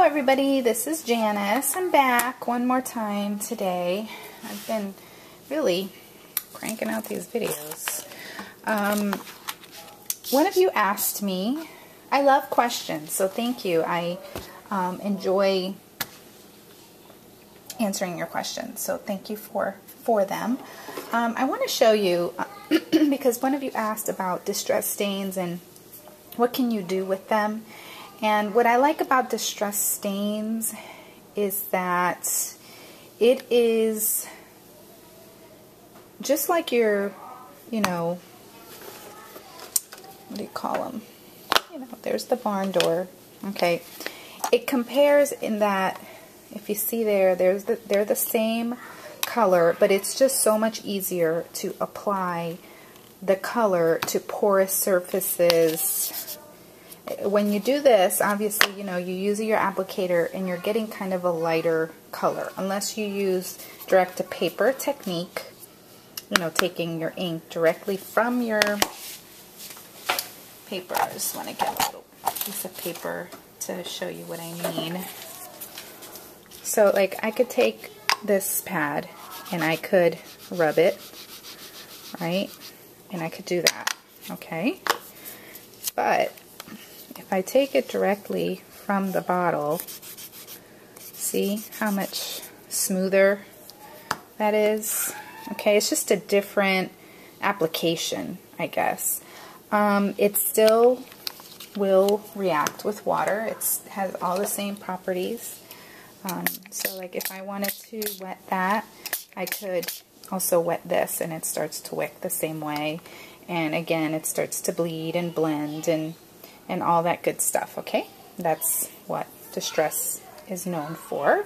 everybody, this is Janice. I'm back one more time today. I've been really cranking out these videos. One of you asked me, I love questions, so thank you. I enjoy answering your questions, so thank you for them. I want to show you, because one of you asked about distress stains and what can you do with them. And what I like about distress stains is that it is just like your, what do you call them? There's the barn door. Okay. It compares in that, if you see there, they're the same color, but it's just so much easier to apply the color to porous surfaces. When you do this, obviously, you use your applicator and you're getting kind of a lighter color. Unless you use direct to paper technique, taking your ink directly from your paper. I just want to get a little piece of paper to show you what I mean. So, I could take this pad and I could rub it, right? And I could do that, okay? But if I take it directly from the bottle, see how much smoother that is? Okay, it's just a different application, I guess. It still will react with water. It has all the same properties. So if I wanted to wet that, I could also wet this and it starts to wick the same way. And again, it starts to bleed and blend and all that good stuff, okay? That's what distress is known for.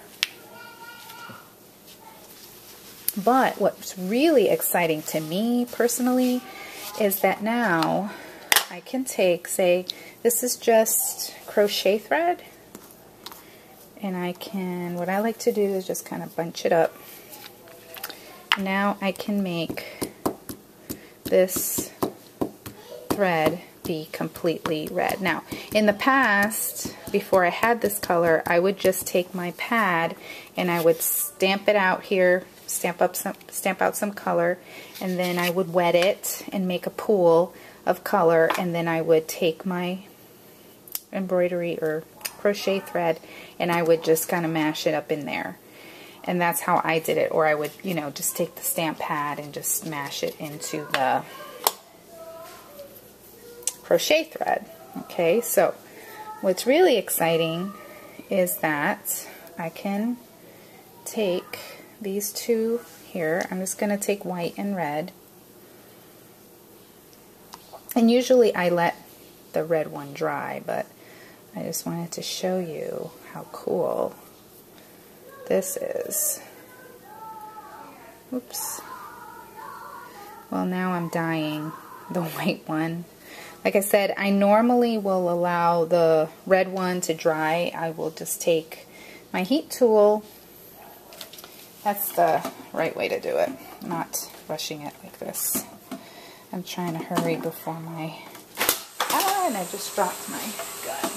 But what's really exciting to me personally is that now I can take, say, this is just crochet thread, and I can, what I like to do is just kind of bunch it up. Now I can make this thread be completely red. Now, in the past, before I had this color, I would just take my pad and I would stamp it out here, stamp out some color, and then I would wet it and make a pool of color, and then I would take my embroidery or crochet thread and I would just kind of mash it up in there. And that's how I did it. Or I would, just take the stamp pad and just mash it into the crochet thread. Okay, so what's really exciting is that I can take these two here. I'm just going to take white and red. And usually I let the red one dry, but I just wanted to show you how cool this is. Oops. Well, now I'm dyeing the white one. Like I said, I normally will allow the red one to dry. I will just take my heat tool. That's the right way to do it, not rushing it like this. I'm trying to hurry before and I just dropped my gun.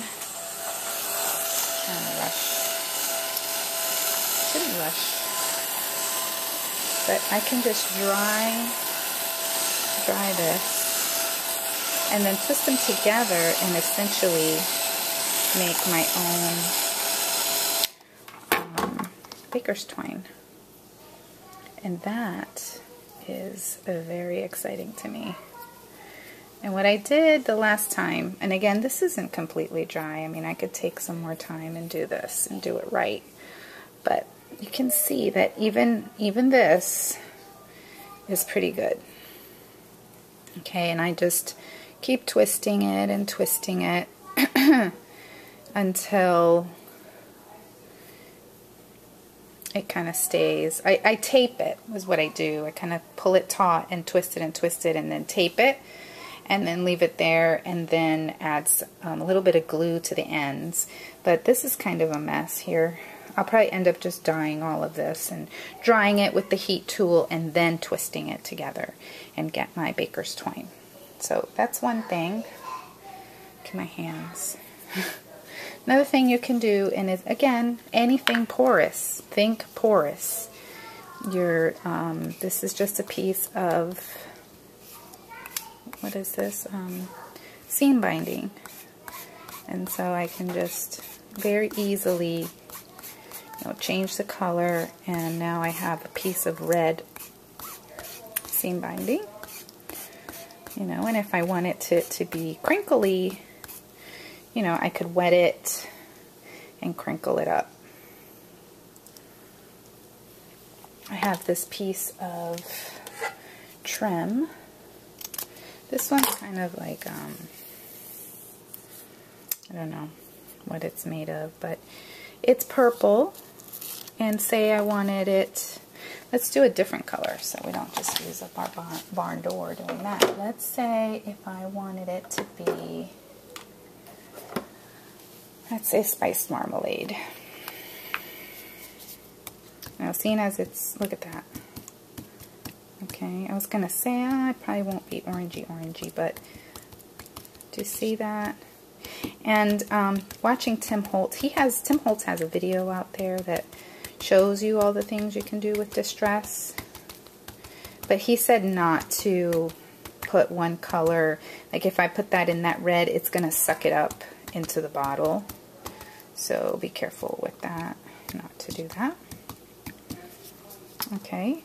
Trying to rush. Shouldn't rush. But I can just dry this and then twist them together and essentially make my own baker's twine. And that is very exciting to me. And what I did the last time, and again, this isn't completely dry. I mean, I could take some more time and do this and do it right. But you can see that even this is pretty good. Okay, and I just keep twisting it and twisting it until it kind of stays. I tape it, is what I do. I kind of pull it taut and twist it and then tape it and then leave it there and then add a little bit of glue to the ends. But this is kind of a mess here. I'll probably end up just dyeing all of this and drying it with the heat tool and then twisting it together and get my baker's twine. So that's one thing. Look at my hands. Another thing you can do, and is again, anything porous. Think porous. This is just a piece of, what is this? Seam binding. And so I can just very easily, change the color, and now I have a piece of red seam binding. And if I want it to be crinkly, I could wet it and crinkle it up. I have this piece of trim. This one's kind of like, I don't know what it's made of, but it's purple. And say I wanted it, let's do a different color so we don't just use up our barn door doing that. Let's say if I wanted it to be, let's say spiced marmalade. Now, seeing as it's, look at that. Okay, I was going to say, it probably won't be orangey, but do you see that? And watching Tim Holtz, Tim Holtz has a video out there that shows you all the things you can do with distress. But he said not to put one color. Like if I put that in that red, it's going to suck it up into the bottle. So be careful with that, not to do that. Okay,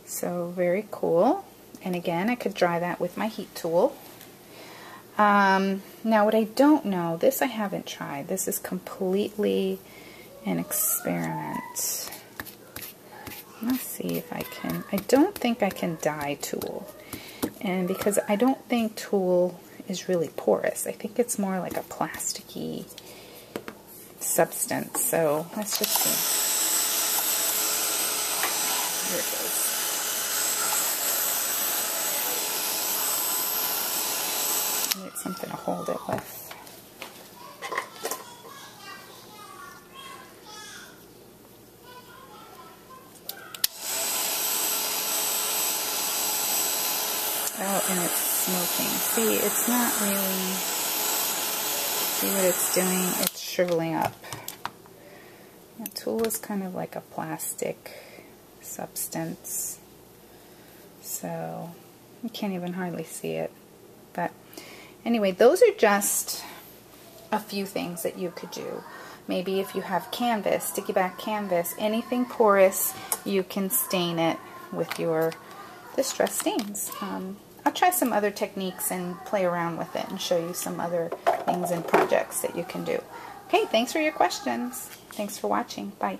so very cool. And again, I could dry that with my heat tool. Now what I don't know, this I haven't tried. This is completely an experiment. Let's see if I can. I don't think I can dye tulle. And because I don't think tulle is really porous. I think it's more like a plasticky substance. So let's just see. Here it goes. I need something to hold it with. Oh, and it's smoking. See, it's not really, see what it's doing? It's shriveling up. The tulle is kind of like a plastic substance, so you can't even hardly see it. But anyway, those are just a few things that you could do. Maybe if you have canvas, sticky back canvas, anything porous, you can stain it with your distress stains. I'll try some other techniques and play around with it and show you some other things and projects that you can do. Okay, thanks for your questions. Thanks for watching. Bye.